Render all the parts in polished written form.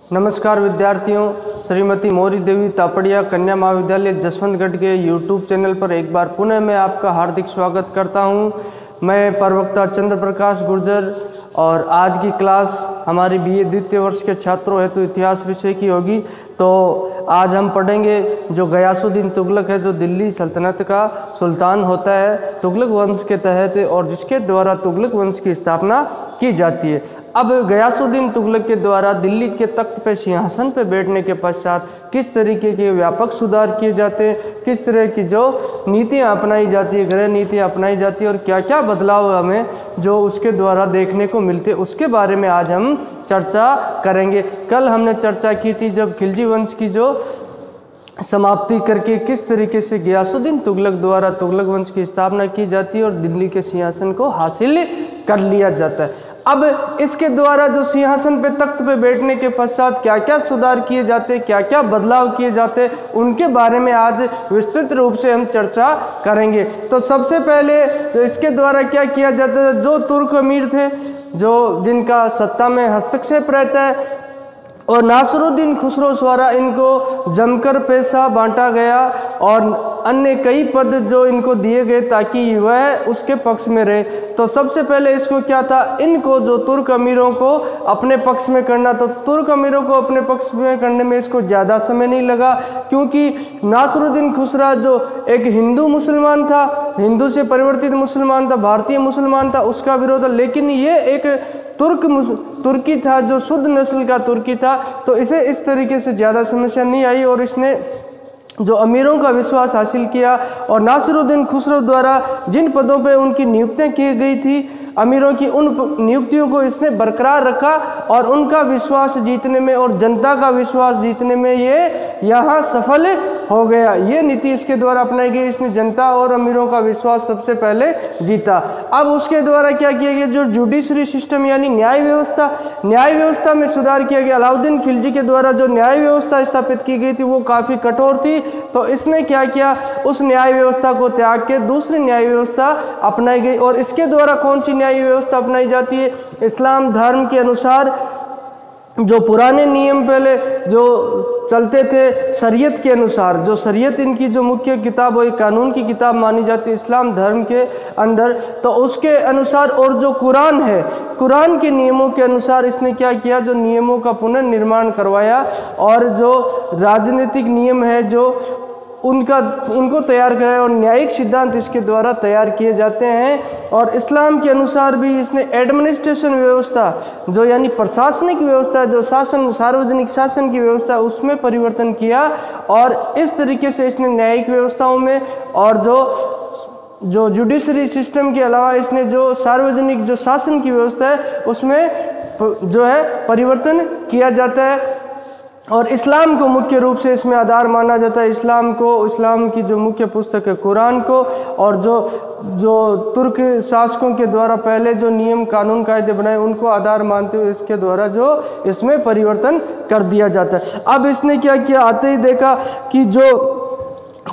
नमस्कार विद्यार्थियों, श्रीमती मौरी देवी तापड़िया कन्या महाविद्यालय जसवंतगढ़ के यूट्यूब चैनल पर एक बार पुनः मैं आपका हार्दिक स्वागत करता हूं। मैं प्रवक्ता चंद्र प्रकाश गुर्जर और आज की क्लास हमारी बीए द्वितीय वर्ष के छात्रों हेतु इतिहास विषय की होगी। तो आज हम पढ़ेंगे जो गयासुद्दीन तुगलक है, जो दिल्ली सल्तनत का सुल्तान होता है तुगलक वंश के तहत और जिसके द्वारा तुगलक वंश की स्थापना की जाती है। अब गयासुद्दीन तुगलक के द्वारा दिल्ली के तख्त पे सिंहासन पे बैठने के पश्चात किस तरीके के व्यापक सुधार किए जाते हैं, किस तरह की जो नीतियाँ अपनाई जाती है, गृह नीतियाँ अपनाई जाती है और क्या क्या बदलाव हमें जो उसके द्वारा देखने को मिलते, उसके बारे में आज हम चर्चा करेंगे। कल हमने चर्चा की थी जब खिलजी वंश की जो समाप्ति करके किस तरीके से गयासुद्दीन तुगलक द्वारा तुगलक वंश की स्थापना की जाती है और दिल्ली के सिंहासन को हासिल कर लिया जाता है। अब इसके द्वारा जो सिंहासन पे तख्त पे बैठने के पश्चात क्या क्या सुधार किए जाते, क्या क्या बदलाव किए जाते, उनके बारे में आज विस्तृत रूप से हम चर्चा करेंगे। तो सबसे पहले तो इसके द्वारा क्या किया जाता है, जो तुर्क अमीर थे, जो जिनका सत्ता में हस्तक्षेप रहता है और नासिरुद्दीन खुसरो द्वारा इनको जमकर पैसा बांटा गया और अन्य कई पद जो इनको दिए गए ताकि वह उसके पक्ष में रहे। तो सबसे पहले इसको क्या था, इनको जो तुर्क अमीरों को अपने पक्ष में करना, तो तुर्क अमीरों को अपने पक्ष में करने में इसको ज़्यादा समय नहीं लगा क्योंकि नासिरुद्दीन खुसरा जो एक हिंदू मुसलमान था, हिंदू से परिवर्तित मुसलमान था, भारतीय मुसलमान था, उसका विरोध था। लेकिन ये एक तुर्की था जो शुद्ध नस्ल का तुर्की था, तो इसे इस तरीके से ज़्यादा समस्या नहीं आई और इसने जो अमीरों का विश्वास हासिल किया और नासिरुद्दीन खुसरो द्वारा जिन पदों पे उनकी नियुक्तियां की गई थी अमीरों की, उन नियुक्तियों को इसने बरकरार रखा और उनका विश्वास जीतने में और जनता का विश्वास जीतने में ये यहाँ सफल हो गया। ये नीति इसके द्वारा अपनाई गई, इसने जनता और अमीरों का विश्वास सबसे पहले जीता। अब उसके द्वारा क्या किया गया, जो जुडिशरी सिस्टम यानी न्याय व्यवस्था में सुधार किया गया। अलाउद्दीन खिलजी के द्वारा जो न्याय व्यवस्था स्थापित की गई थी वो काफ़ी कठोर थी, तो इसने क्या किया, उस न्याय व्यवस्था को त्याग के दूसरी न्याय व्यवस्था अपनाई गई। और इसके द्वारा कौन सी न्याय व्यवस्था अपनाई जाती है, इस्लाम धर्म के अनुसार जो पुराने नियम पहले जो चलते थे शरीयत के अनुसार, जो शरीयत इनकी जो मुख्य किताब वो कानून की किताब मानी जाती है इस्लाम धर्म के अंदर, तो उसके अनुसार और जो कुरान है, कुरान के नियमों के अनुसार इसने क्या किया, जो नियमों का पुनर्निर्माण करवाया और जो राजनीतिक नियम है जो उनको तैयार कराया और न्यायिक सिद्धांत इसके द्वारा तैयार किए जाते हैं। और इस्लाम के अनुसार भी इसने एडमिनिस्ट्रेशन व्यवस्था जो यानी प्रशासनिक व्यवस्था, जो शासन सार्वजनिक शासन की व्यवस्था, उसमें परिवर्तन किया और इस तरीके से इसने न्यायिक व्यवस्थाओं में और जो जुडिशरी सिस्टम के अलावा इसने जो सार्वजनिक जो शासन की व्यवस्था है उसमें जो है परिवर्तन किया जाता है। और इस्लाम को मुख्य रूप से इसमें आधार माना जाता है, इस्लाम की जो मुख्य पुस्तक है कुरान को, और जो तुर्क शासकों के द्वारा पहले जो नियम कानून कायदे बनाए उनको आधार मानते हुए इसके द्वारा जो इसमें परिवर्तन कर दिया जाता है। अब इसने क्या किया, आते ही देखा कि जो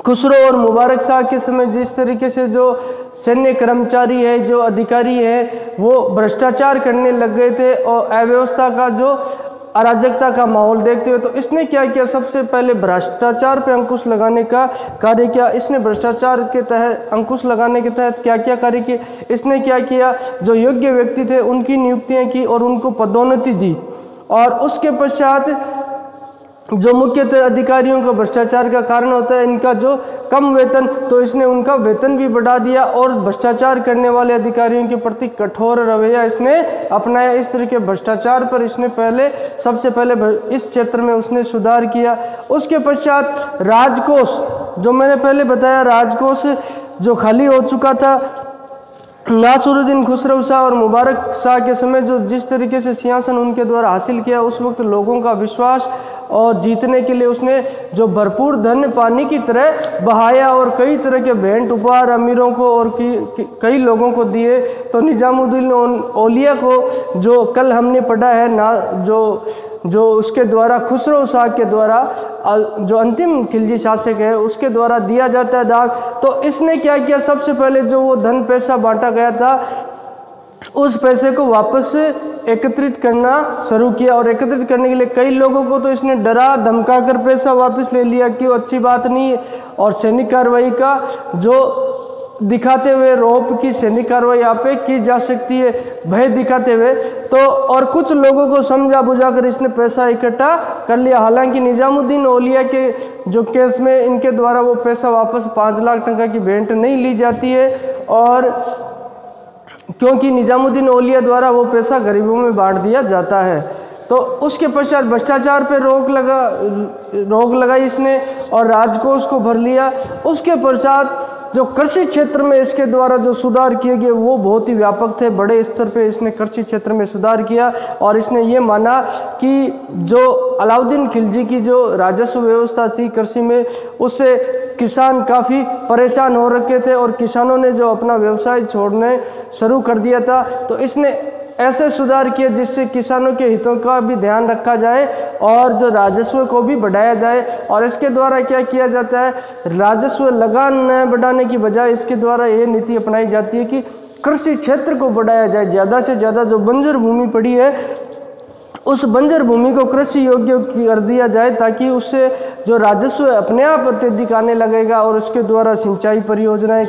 खुसरो और मुबारक शाह के समय जिस तरीके से जो सैन्य कर्मचारी है, जो अधिकारी है, वो भ्रष्टाचार करने लग गए थे और अव्यवस्था का जो अराजकता का माहौल देखते हुए, तो इसने क्या किया, सबसे पहले भ्रष्टाचार पे अंकुश लगाने का कार्य किया। इसने भ्रष्टाचार के तहत अंकुश लगाने के तहत क्या क्या कार्य किए, इसने क्या किया, जो योग्य व्यक्ति थे उनकी नियुक्तियां की और उनको पदोन्नति दी। और उसके पश्चात जो मुख्यतः अधिकारियों का भ्रष्टाचार का कारण होता है इनका जो कम वेतन, तो इसने उनका वेतन भी बढ़ा दिया और भ्रष्टाचार करने वाले अधिकारियों के प्रति कठोर रवैया इसने अपनाया। इस तरह के भ्रष्टाचार पर इसने सबसे पहले इस क्षेत्र में उसने सुधार किया। उसके पश्चात राजकोष, जो मैंने पहले बताया, राजकोष जो खाली हो चुका था नासिरुद्दीन खुसरो शाह और मुबारक शाह के समय, जो जिस तरीके से सिंहासन उनके द्वारा हासिल किया, उस वक्त लोगों का विश्वास और जीतने के लिए उसने जो भरपूर धन पानी की तरह बहाया और कई तरह के भेंट उपहार अमीरों को और कई लोगों को दिए। तो निजामुद्दीन औलिया को जो कल हमने पढ़ा है ना, जो उसके द्वारा खुसरो शाह के द्वारा जो अंतिम खिलजी शासक है उसके द्वारा दिया जाता है दाग। तो इसने क्या किया, सबसे पहले जो वो धन पैसा बांटा गया था उस पैसे को वापस एकत्रित करना शुरू किया। और एकत्रित करने के लिए कई लोगों को तो इसने डरा धमका कर पैसा वापस ले लिया कि वो अच्छी बात नहीं है, और सैनिक कार्रवाई का जो दिखाते हुए रौब की सैनिक कार्रवाई यहाँ पे की जा सकती है, भय दिखाते हुए। तो और कुछ लोगों को समझा बुझा कर इसने पैसा इकट्ठा कर लिया। हालांकि निजामुद्दीन औलिया के जो केस में इनके द्वारा वो पैसा वापस 5 लाख टका की भेंट नहीं ली जाती है, और क्योंकि निजामुद्दीन औलिया द्वारा वो पैसा गरीबों में बांट दिया जाता है। तो उसके पश्चात भ्रष्टाचार पे रोक लगाई इसने और राजकोष को भर लिया। उसके पश्चात जो कृषि क्षेत्र में इसके द्वारा जो सुधार किए गए वो बहुत ही व्यापक थे। बड़े स्तर पे इसने कृषि क्षेत्र में सुधार किया, और इसने ये माना कि जो अलाउद्दीन खिलजी की जो राजस्व व्यवस्था थी कृषि में, उससे किसान काफ़ी परेशान हो रखे थे और किसानों ने जो अपना व्यवसाय छोड़ने शुरू कर दिया था। तो इसने ऐसे सुधार किए जिससे किसानों के हितों का भी ध्यान रखा जाए और जो राजस्व को भी बढ़ाया जाए। और इसके द्वारा क्या किया जाता है, राजस्व लगान न बढ़ाने की बजाय इसके द्वारा ये नीति अपनाई जाती है कि कृषि क्षेत्र को बढ़ाया जाए। ज़्यादा से ज़्यादा जो बंजर भूमि पड़ी है उस बंजर भूमि को कृषि योग्य कर दिया जाए, ताकि उससे जो राजस्व अपने आप अत्यधिक आने लगेगा। और उसके द्वारा सिंचाई परियोजनाएं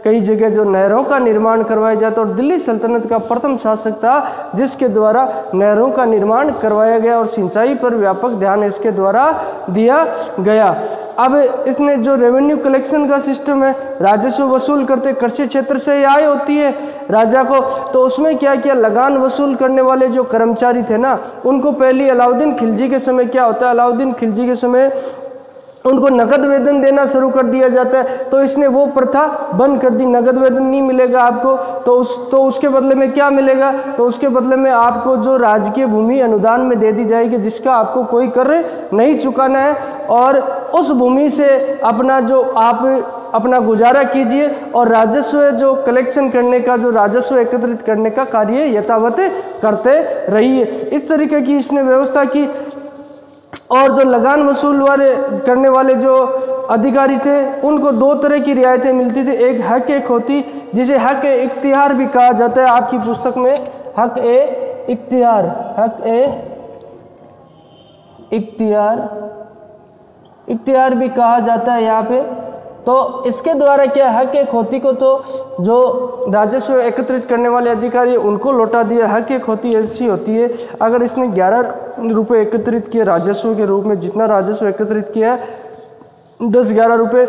कई जगह जो नहरों का निर्माण करवाया जाता। और दिल्ली सल्तनत का प्रथम शासक था जिसके द्वारा नहरों का निर्माण करवाया गया और सिंचाई पर व्यापक ध्यान इसके द्वारा दिया गया। अब इसने जो रेवेन्यू कलेक्शन का सिस्टम है, राजस्व वसूल करते कृषि क्षेत्र से ही आय होती है राजा को, तो उसमें क्या किया, लगान वसूल करने वाले जो कर्मचारी थे ना, उनको पहले अलाउद्दीन खिलजी के समय क्या होता है, अलाउद्दीन खिलजी के समय उनको नगद वेतन देना शुरू कर दिया जाता है। तो इसने वो प्रथा बंद कर दी, नगद वेतन नहीं मिलेगा आपको, तो उसके बदले में क्या मिलेगा, तो उसके बदले में आपको जो राजकीय भूमि अनुदान में दे दी जाएगी जिसका आपको कोई कर नहीं चुकाना है, और उस भूमि से आप अपना गुजारा कीजिए और राजस्व जो कलेक्शन करने का, जो राजस्व एकत्रित करने का कार्य यथावत करते रहिए। इस तरीके की इसने व्यवस्था की। और जो लगान वसूल करने वाले जो अधिकारी थे उनको 2 तरह की रियायतें मिलती थी। एक हक ए खोती, जिसे हक ए इख्तियार भी कहा जाता है। आपकी पुस्तक में हक ए इख्तियार भी कहा जाता है यहाँ पे। तो इसके द्वारा क्या, हक ए खोती को तो जो राजस्व एकत्रित करने वाले अधिकारी उनको लौटा दिया। हक ए खोती ऐसी होती है, अगर इसने 11 रुपये एकत्रित किए राजस्व के रूप में, जितना राजस्व एकत्रित किया 10-11 रुपये,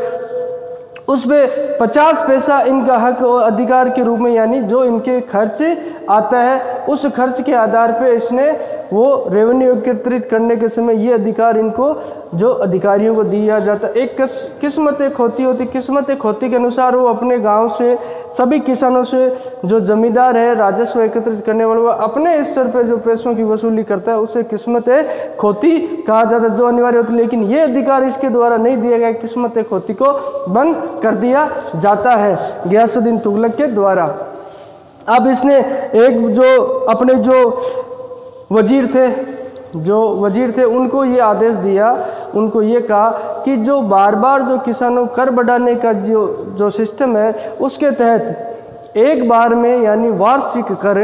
उसमें 50 पैसा इनका हक और अधिकार के रूप में, यानी जो इनके खर्च आता है उस खर्च के आधार पे इसने वो रेवेन्यू एकत्रित करने के समय ये अधिकार इनको जो अधिकारियों को दिया जाता। एक किस्मत खोती होती, किस्मत खोती के अनुसार वो अपने गांव से सभी किसानों से, जो जमींदार है राजस्व एकत्रित करने वाले, वो अपने स्तर पे जो पैसों की वसूली करता है उसे किस्मत खोती कहा जाता है, जो अनिवार्य होती है। लेकिन ये अधिकार इसके द्वारा नहीं दिया गया, किस्मत खोती को बंद कर दिया जाता है गियासुद्दीन तुगलक के द्वारा। अब इसने एक जो अपने जो वजीर थे उनको ये आदेश दिया, उनको ये कहा कि जो बार बार जो किसानों कर बढ़ाने का जो सिस्टम है उसके तहत एक बार में, यानी वार्षिक कर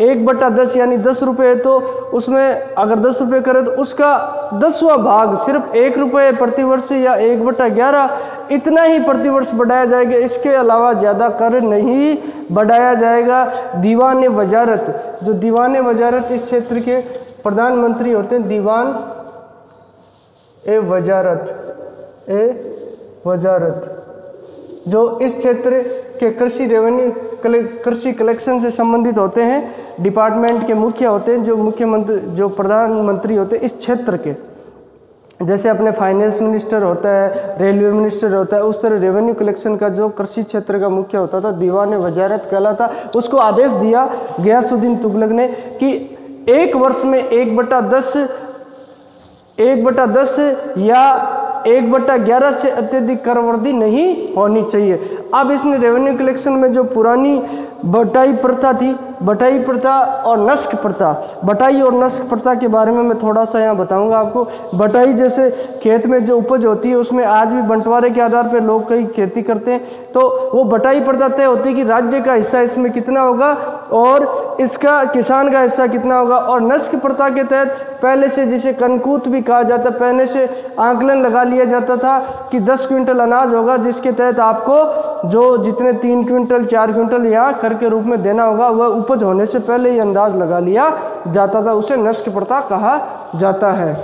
1/10 यानी 10 रुपये है, तो उसमें अगर 10 रुपये करे तो उसका 10वां भाग सिर्फ 1 रुपये प्रतिवर्ष या 1/11 इतना ही प्रतिवर्ष बढ़ाया जाएगा। इसके अलावा ज़्यादा कर नहीं बढ़ाया जाएगा। दीवान वजारत, जो दीवान वजारत इस क्षेत्र के प्रधानमंत्री होते हैं, दीवान वजारत जो इस क्षेत्र के कृषि कलेक्शन से संबंधित होते हैं, डिपार्टमेंट के मुख्य होते हैं, जो प्रधानमंत्री होते हैं इस क्षेत्र के। जैसे अपने फाइनेंस मिनिस्टर होता है, रेलवे मिनिस्टर होता है, उस तरह रेवेन्यू कलेक्शन का जो कृषि क्षेत्र का मुख्य होता था दीवान वजारत कहलाता। उसको आदेश दिया गियासुद्दीन तुगलक ने कि 1 वर्ष में 1/10 या 1/11 से अत्यधिक कर वृद्धि नहीं होनी चाहिए। अब इसने रेवेन्यू कलेक्शन में जो पुरानी बटाई प्रथा थी। बटाई प्रथा और नस्क प्रथा, बटाई और नस्क प्रथा के बारे में मैं थोड़ा सा यहाँ बताऊंगा आपको। बटाई जैसे खेत में जो उपज होती है उसमें आज भी बंटवारे के आधार पर लोग कई खेती करते हैं, तो वो बटाई प्रथा तय होती है कि राज्य का हिस्सा इसमें कितना होगा और इसका किसान का हिस्सा कितना होगा। और नस्क प्रथा के तहत पहले से, जिसे कनकूत भी कहा जाता, पहले से आंकलन लगा लिया जाता था कि 10 क्विंटल अनाज होगा, जिसके तहत आपको जो जितने 3 क्विंटल 4 क्विंटल यहाँ कर के रूप में देना होगा वह उपज होने से पहले ही अंदाज लगा लिया जाता था। उसे नस्क प्रथा कहा जाता है।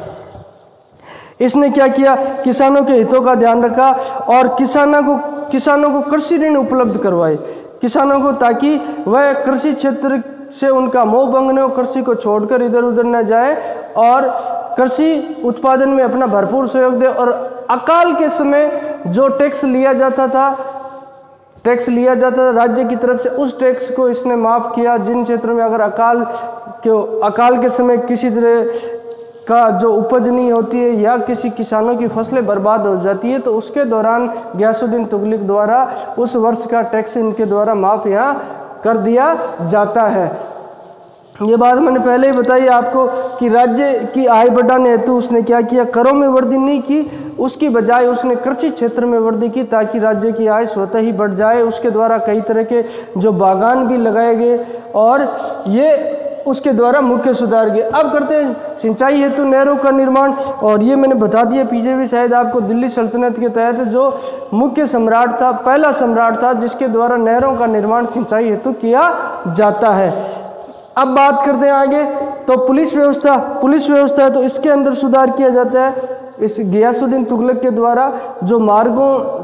इसने क्या किया, किसानों के हितों का ध्यान रखा और किसानों को कृषि ऋण उपलब्ध करवाए किसानों को, ताकि वह कृषि क्षेत्र से उनका मोह भंग न हो, कृषि को छोड़कर इधर उधर न जाए और कृषि उत्पादन में अपना भरपूर सहयोग दे। और अकाल के समय जो टैक्स लिया जाता था राज्य की तरफ से, उस टैक्स को इसने माफ़ किया। जिन क्षेत्रों में अगर अकाल के समय किसी तरह का जो उपज नहीं होती है या किसी किसानों की फसलें बर्बाद हो जाती है, तो उसके दौरान गयासुद्दीन तुगलक द्वारा उस वर्ष का टैक्स इनके द्वारा माफ़ यहाँ कर दिया जाता है। ये बात मैंने पहले ही बताई आपको कि राज्य की आय बढ़ाने हेतु उसने क्या किया, करों में वृद्धि नहीं की, उसकी बजाय उसने कृषि क्षेत्र में वृद्धि की ताकि राज्य की आय स्वतः ही बढ़ जाए। उसके द्वारा कई तरह के जो बागान भी लगाए गए और ये उसके द्वारा मुख्य सुधार किए। अब करते हैं सिंचाई हेतु नहरों का निर्माण, और ये मैंने बता दिया पीछे भी शायद आपको। दिल्ली सल्तनत के तहत जो मुख्य सम्राट था, पहला सम्राट था जिसके द्वारा नहरों का निर्माण सिंचाई हेतु किया जाता है। अब बात करते हैं आगे, तो पुलिस व्यवस्था है, तो इसके अंदर सुधार किया जाता है। इस गयासुद्दीन तुगलक के द्वारा जो मार्गों,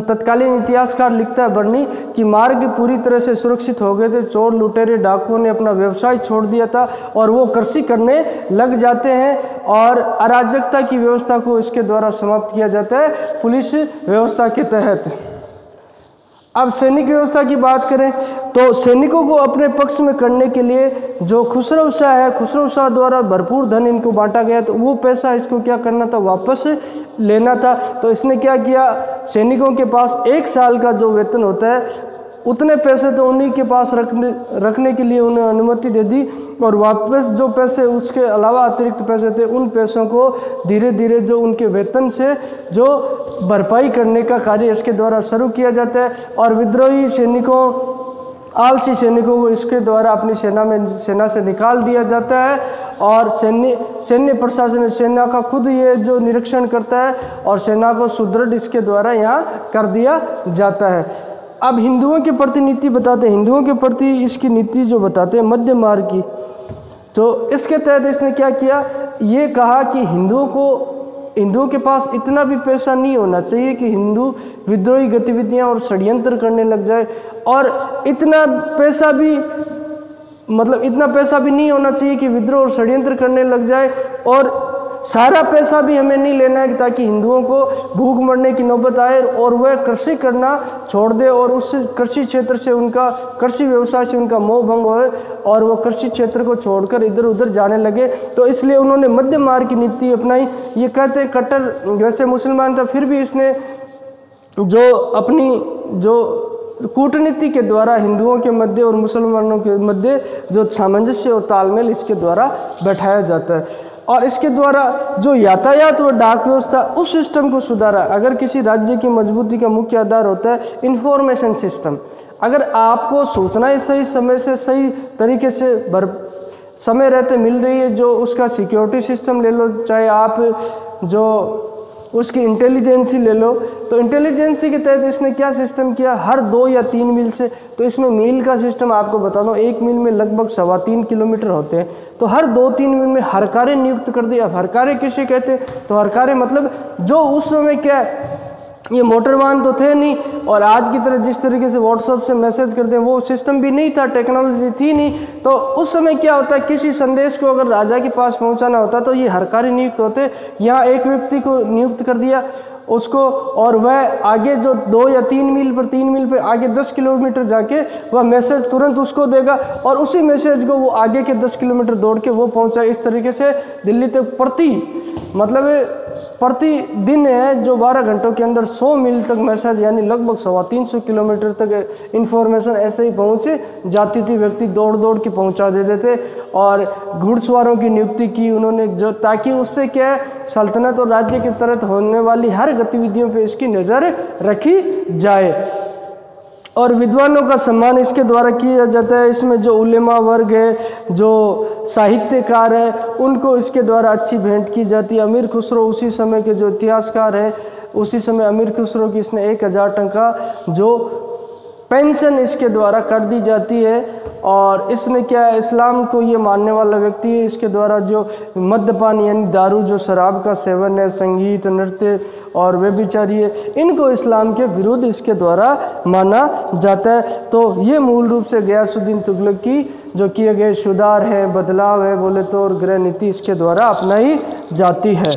तत्कालीन इतिहासकार लिखता है बर्नी कि मार्ग पूरी तरह से सुरक्षित हो गए थे, चोर लुटेरे डाकुओं ने अपना व्यवसाय छोड़ दिया था और वो कृषि करने लग जाते हैं और अराजकता की व्यवस्था को इसके द्वारा समाप्त किया जाता है पुलिस व्यवस्था के तहत। अब सैनिक व्यवस्था की बात करें तो सैनिकों को अपने पक्ष में करने के लिए जो खुसरो शाह है, खुसरो शाह द्वारा भरपूर धन इनको बांटा गया, तो वो पैसा इसको क्या करना था, वापस लेना था। तो इसने क्या किया, सैनिकों के पास 1 साल का जो वेतन होता है उतने पैसे तो उन्हीं के पास रखने के लिए उन्हें अनुमति दे दी, और वापस जो पैसे उसके अलावा अतिरिक्त पैसे थे उन पैसों को धीरे धीरे जो उनके वेतन से जो भरपाई करने का कार्य इसके द्वारा शुरू किया जाता है। और विद्रोही सैनिकों, आलसी सैनिकों को इसके द्वारा अपनी सेना से निकाल दिया जाता है और सैन्य प्रशासन सेना का खुद ये जो निरीक्षण करता है और सेना को सुदृढ़ इसके द्वारा यहाँ कर दिया जाता है। अब हिंदुओं के प्रति नीति बताते हैं, हिंदुओं के प्रति इसकी नीति जो बताते हैं मध्य मार्ग की, तो इसके तहत इसने क्या किया, ये कहा कि हिंदुओं के पास इतना भी पैसा नहीं होना चाहिए कि हिंदू विद्रोही गतिविधियां और षड्यंत्र करने लग जाए, और इतना पैसा भी नहीं होना चाहिए कि विद्रोह और षड्यंत्र करने लग जाए, और सारा पैसा भी हमें नहीं लेना है ताकि हिंदुओं को भूख मरने की नौबत आए और वह कृषि करना छोड़ दे और उस कृषि क्षेत्र से उनका, कृषि व्यवसाय से उनका मोह भंग होए और वह कृषि क्षेत्र को छोड़कर इधर उधर जाने लगे। तो इसलिए उन्होंने मध्य मार्ग की नीति अपनाई। ये कहते हैं कट्टर वैसे मुसलमान था, फिर भी इसने जो अपनी जो कूटनीति के द्वारा हिंदुओं के मध्य और मुसलमानों के मध्य जो सामंजस्य और तालमेल इसके द्वारा बैठाया जाता है, और इसके द्वारा जो यातायात व डाक व्यवस्था उस सिस्टम को सुधारा। अगर किसी राज्य की मजबूती का मुख्य आधार होता है इंफॉर्मेशन सिस्टम, अगर आपको सूचनाएं सही समय से सही तरीके से समय रहते मिल रही है, जो उसका सिक्योरिटी सिस्टम ले लो, चाहे आप जो उसकी इंटेलिजेंसी ले लो, तो इंटेलिजेंसी के तहत इसने क्या सिस्टम किया, हर 2 या 3 मील से, तो इसमें मील का सिस्टम आपको बता दूं, 1 मील में लगभग 3.25 किलोमीटर होते हैं, तो हर 2-3 मील में हरकारे नियुक्त कर दिया। हरकारे किसे कहते हैं, तो हरकारे मतलब जो उस समय क्या ये मोटर वाहन तो थे नहीं, और आज की तरह जिस तरीके से व्हाट्सएप से मैसेज करते हैं वो सिस्टम भी नहीं था, टेक्नोलॉजी थी नहीं। तो उस समय क्या होता है, किसी संदेश को अगर राजा के पास पहुंचाना होता तो ये हरकारी नियुक्त होते। यहाँ एक व्यक्ति को नियुक्त कर दिया उसको, और वह आगे जो 2 या 3 मील पर आगे 10 किलोमीटर जाके वह मैसेज तुरंत उसको देगा, और उसी मैसेज को वो आगे के 10 किलोमीटर दौड़ के वो पहुंचा। इस तरीके से दिल्ली तक प्रति मतलब प्रतिदिन है जो 12 घंटों के अंदर 100 मील तक मैसेज यानी लगभग 350 किलोमीटर तक इन्फॉर्मेशन ऐसे ही पहुँच जाती थी। व्यक्ति दौड़ दौड़ के पहुँचा देते थे और घुड़सवारों की नियुक्ति की उन्होंने, जो ताकि उससे क्या है सल्तनत और राज्य के तहत होने वाली हर गतिविधियों पे इसकी नज़र रखी जाए। और विद्वानों का सम्मान इसके द्वारा किया जाता है। इसमें जो उलेमा वर्ग है, जो साहित्यकार है, उनको इसके द्वारा अच्छी भेंट की जाती है। अमीर खुसरो उसी समय के जो इतिहासकार है, उसी समय अमीर खुसरो की इसने 1000 टंका जो पेंशन इसके द्वारा कर दी जाती है। और इसने क्या है, इस्लाम को ये मानने वाला व्यक्ति है। इसके द्वारा जो मद्यपान यानी दारू, जो शराब का सेवन है, संगीत, नृत्य और व्यभिचारी है, इनको इस्लाम के विरुद्ध इसके द्वारा माना जाता है। तो ये मूल रूप से गयासुद्दीन तुगलक की जो किए गए सुधार है, बदलाव है बोले तो, और गृह नीति इसके द्वारा अपनाई जाती है।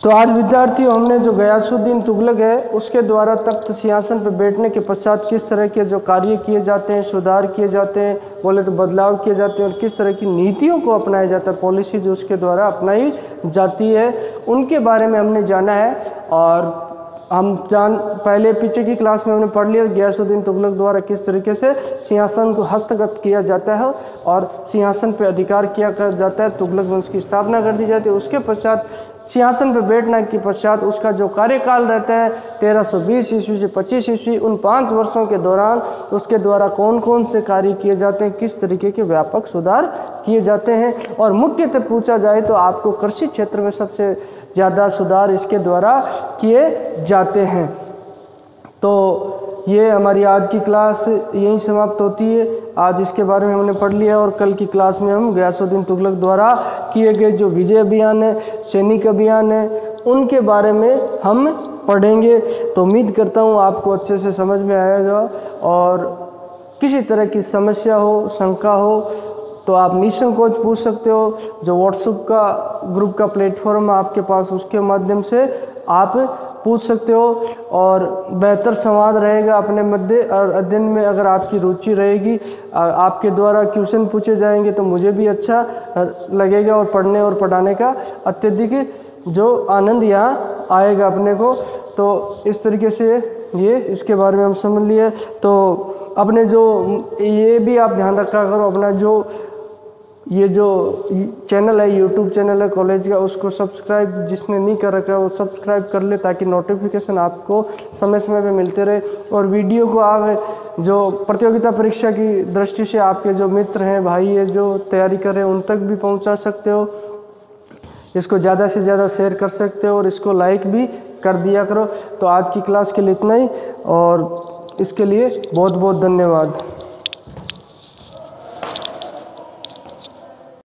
तो आज विद्यार्थियों हमने जो गयासुद्दीन तुगलक है उसके द्वारा तख्त सिंहासन पर बैठने के पश्चात किस तरह के जो कार्य किए जाते हैं, सुधार किए जाते हैं बोले तो, बदलाव किए जाते हैं, और किस तरह की नीतियों को अपनाया जाता है, पॉलिसी जो उसके द्वारा अपनाई जाती है, उनके बारे में हमने जाना है। और हम पहले पीछे की क्लास में हमने पढ़ लिया गयासुद्दीन तुगलक द्वारा किस तरीके से सिंहासन को हस्तगत किया जाता है और सिंहासन पर अधिकार किया जाता है, तुगलक वंश की स्थापना कर दी जाती है। उसके पश्चात सिंहासन पर बैठने के पश्चात उसका जो कार्यकाल रहता है 1320 ईस्वी से 25 ईस्वी, उन 5 वर्षों के दौरान उसके द्वारा कौन कौन से कार्य किए जाते हैं, किस तरीके के व्यापक सुधार किए जाते हैं। और मुख्यतः पूछा जाए तो आपको कृषि क्षेत्र में सबसे ज़्यादा सुधार इसके द्वारा किए जाते हैं। तो ये हमारी आज की क्लास यहीं समाप्त होती है। आज इसके बारे में हमने पढ़ लिया और कल की क्लास में हम गयासुद्दीन तुगलक द्वारा किए गए जो विजय अभियान है, सैनिक अभियान है, उनके बारे में हम पढ़ेंगे। तो उम्मीद करता हूँ आपको अच्छे से समझ में आएगा। और किसी तरह की समस्या हो, शंका हो तो आप निसंकोच पूछ सकते हो। जो व्हाट्सएप का ग्रुप का प्लेटफॉर्म है आपके पास, उसके माध्यम से आप पूछ सकते हो और बेहतर संवाद रहेगा अपने मध्य। और अध्ययन में अगर आपकी रुचि रहेगी, आपके द्वारा क्वेश्चन पूछे जाएंगे तो मुझे भी अच्छा लगेगा और पढ़ने और पढ़ाने का अत्यधिक जो आनंद यहाँ आएगा अपने को। तो इस तरीके से ये इसके बारे में हम समझ लिए। तो अपने जो ये भी आप ध्यान रखा करो, अपना जो ये जो चैनल है, यूट्यूब चैनल है कॉलेज का, उसको सब्सक्राइब जिसने नहीं कर रखा है वो सब्सक्राइब कर ले, ताकि नोटिफिकेशन आपको समय समय पे मिलते रहे। और वीडियो को आप जो प्रतियोगिता परीक्षा की दृष्टि से आपके जो मित्र हैं, भाई है जो तैयारी कर रहे हैं, उन तक भी पहुंचा सकते हो। इसको ज़्यादा से ज़्यादा शेयर कर सकते हो और इसको लाइक भी कर दिया करो। तो आज की क्लास के लिए इतना ही और इसके लिए बहुत बहुत धन्यवाद।